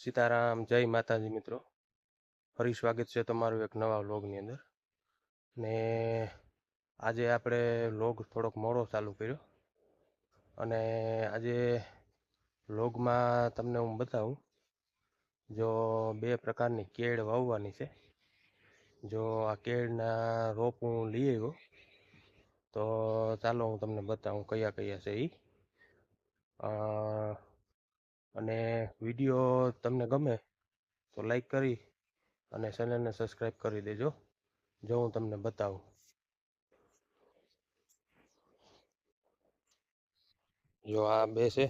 સીતારામ, જય માતાજી મિત્રો. ફરી સ્વાગત છે તમારું એક નવા વ્લોગની અંદર. ને આજે આપણે વ્લોગ થોડોક મોડો ચાલુ કર્યો અને આજે વ્લોગમાં તમને હું બતાવું. જો બે પ્રકારની કેળ વાવવાની છે. જો આ કેળના રોપ હું લઈ આવ્યો, તો ચાલો હું તમને બતાવું કયા કયા છે એ. અને વિડીયો તમને ગમે તો લાઈક કરી અને ચેનલને સબસ્ક્રાઈબ કરી દેજો. જો હું તમને બતાવું. જો આ બે છે.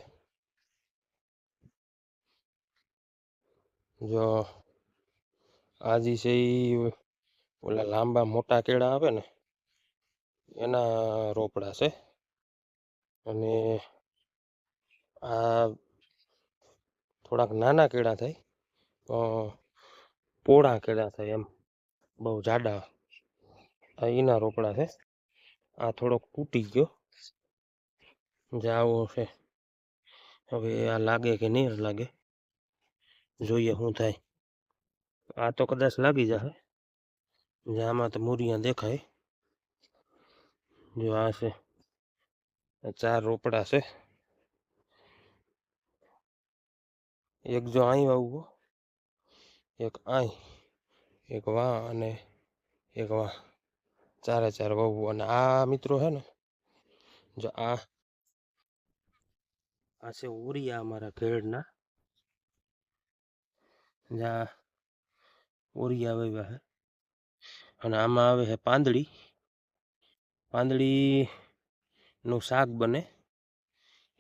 જો આ જે છે એ ઓલા લાંબા મોટા કેળા આવે ને એના રોપડા છે. અને આ થોડાક નાના કેળા થાય, પોળા કેળા થાય, એમ બહુ જાડા. આ એના રોપડા છે. આ થોડોક તૂટી ગયો જે આવો છે. હવે આ લાગે કે નહીં લાગે, જોઈએ શું થાય. આ તો કદાચ લાગી જશે. જે આમાં તો મૂરિયા દેખાય. જો આ છે, 4 રોપડા છે. એક જો અહીં વાવવો, એક અહીં, એક વાં અને એક વાં, 4 વાવવું. અને આ મિત્રો છે ને, જો આ છે ઓરિયા અમારા કેળના. જ્યાં ઓરિયા વાવ્યા છે. અને આમાં આવે છે પાંદડી. પાંદડીનું શાક બને.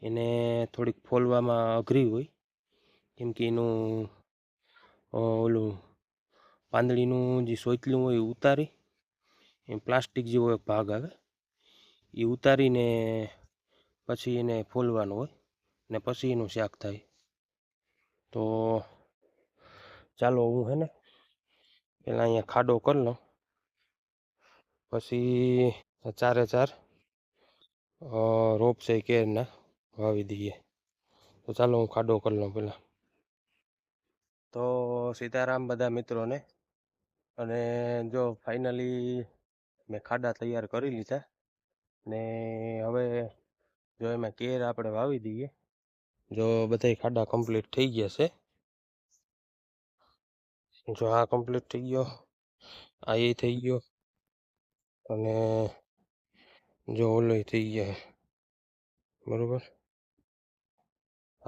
એને થોડીક ફોલવામાં અઘરી હોય, કેમ કે એનું ઓલું પાંદડીનું જે સોચલું હોય એ ઉતારી, એ પ્લાસ્ટિક જેવો એક ભાગ આવે, એ ઉતારીને પછી એને ફોલવાનું હોય ને પછી એનું શાક થાય. તો ચાલો હું હે ને પહેલાં અહીંયા ખાડો કરી લઉં, પછી 4 રોપ છે કેરના વાવી દઈએ. તો ચાલો હું ખાડો કરી લઉં પહેલાં. તો સીતારામ બધા મિત્રોને. અને જો ફાઇનલી મેં ખાડા તૈયાર કરી લીધા ને હવે જો એમાં કેર આપણે વાવી દઈએ. જો બધાય ખાડા કમ્પ્લીટ થઈ ગયા છે. જો આ કમ્પ્લીટ થઈ ગયો, આ એ થઈ ગયો, અને જો ઓલો થઈ ગયા. બરોબર,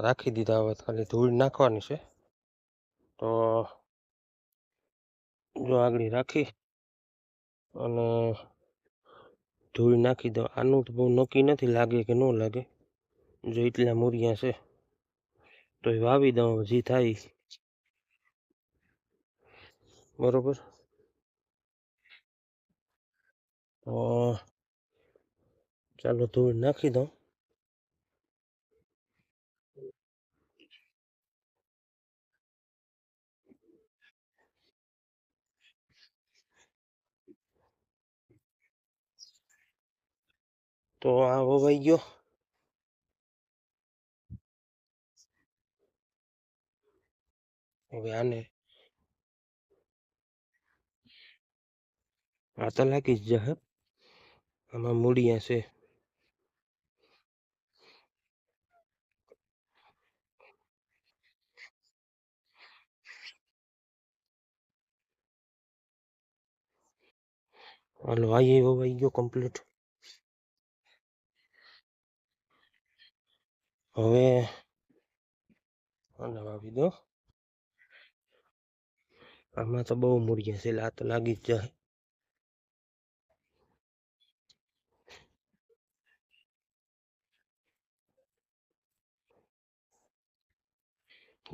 રાખી દીધા. હવે ખાલી ધૂળ નાખવાની છે. તો જો આગળ રાખી અને ધૂળ નાખી દો. આનું તો બહુ નક્કી નથી લાગે કે ન લાગે. જો એટલા મૂરિયા છે તો એ વાવી દઉં, જે થાય. બરોબર, તો ચાલો ધૂળ નાખી દઉં. તો આ વવાઈ ગયો. હવે આને આ તો લાગી જ જશે. આમાં મૂળિયા છે. હાલો, આ વવાઈ ગયો કમ્પ્લીટ. હવે આને વાવી દો. આમાં તો બહુ મૂળિયા છે, આ તો લાગી જ જાય.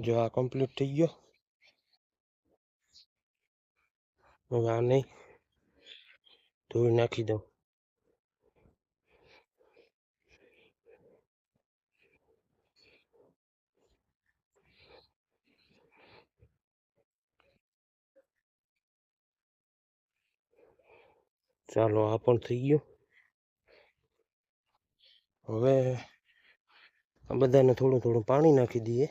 જો આ કમ્પ્લીટ થઈ ગયો. હવે આ નહીં, ધૂળ નાખી દઉં. ચાલો, આ પણ થઈ ગયું. હવે આ બધાને થોડું થોડું પાણી નાખી દઈએ.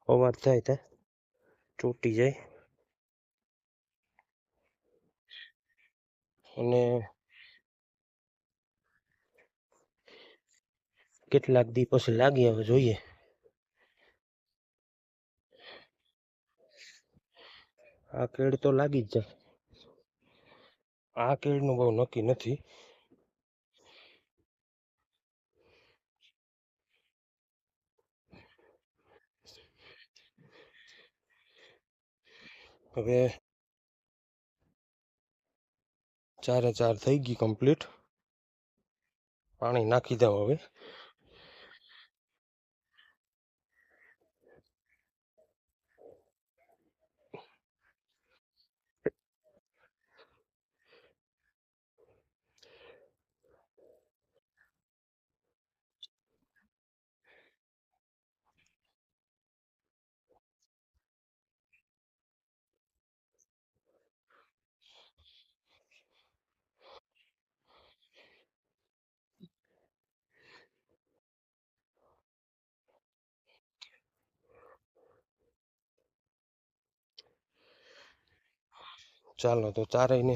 અવાજ થાય ત્યાં ચોટી જાય. અને કેટલાક દી પછી લાગી, હવે જોઈએ. આ કેળ તો લાગી જ જાય. આ કેળનું બહુ નક્કી નથી. હવે 4 થઈ ગઈ કમ્પ્લીટ. પાણી નાખી દઉં હવે. ચાલો તો ચારેયને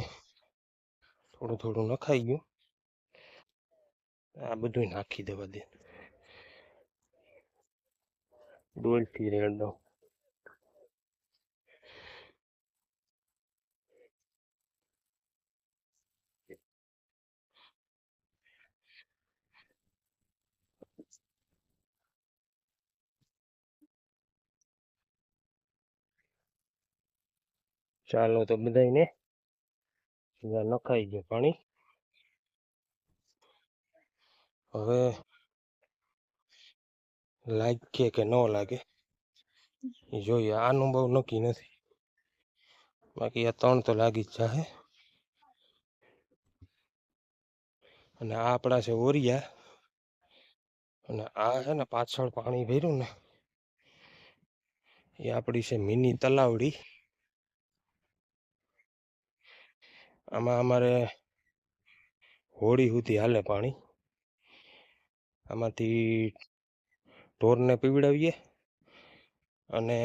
થોડું થોડું નખાઈ ગયું. આ બધું નાખી દેવા દે. ડોલથી રેડો. ચાલો તો બધાને નખાઈ ગયું પાણી. હવે લાગે કે ન લાગે એ જોઈએ. આનું બહુ નક્કી નથી, બાકી આ 3 તો લાગી જ જાહે. અને આ આપણા છે ઓરિયા. અને આ છે ને પાછળ પાણી ભર્યું ને એ આપણી છે મિની તલાવડી. આમાં અમારે હોળી સુધી હાલે પાણી. આમાંથી ઢોરને પીવડાવીએ અને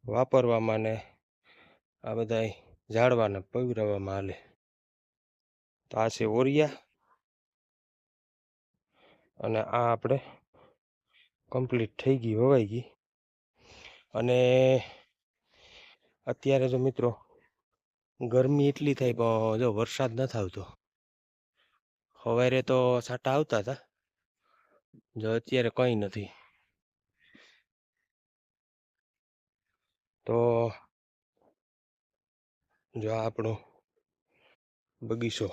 વાપરવામાં ને આ બધા ઝાડવાને પીવડાવવામાં હાલે. તો આ છે ઓરિયા. અને આ આપણે કમ્પ્લીટ થઈ ગઈ, વવાઈ ગઈ. અને અત્યારે જો મિત્રો ગરમી એટલી થાય, પણ જો વરસાદ નથી આવતો. સવારે તો છાંટા આવતા હતા, જો અત્યારે કંઈ નથી. તો જો આપણો બગીચો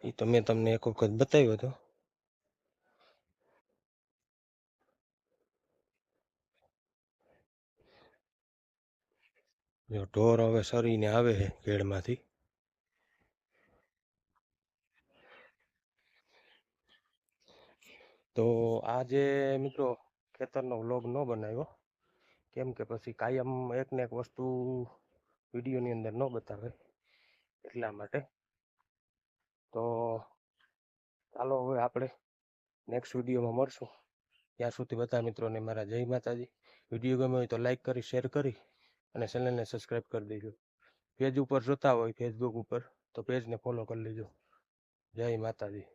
એ તો મેં તમને એક વખત બતાવ્યો હતો. જો ઢોર હવે સરીને આવે છે કેળમાંથી. તો આજે મિત્રો ખેતરનો વ્લોગ ન બનાવ્યો, કેમ કે પછી કાયમ એક ને એક વસ્તુ વિડીયોની અંદર ન બતાવે, એટલા માટે. તો ચાલો હવે આપણે નેક્સ્ટ વિડીયોમાં મળશું. ત્યાં સુધી બધા મિત્રોને મારા જય માતાજી. વિડીયો ગમ્યો હોય તો લાઈક કરી, શેર કરી અને ચેનલને સબસ્ક્રાઈબ કરી દેજો. પેજ ઉપર જોતા હોય ફેસબુક ઉપર તો પેજને ફોલો કરી લેજો. જય માતાજી.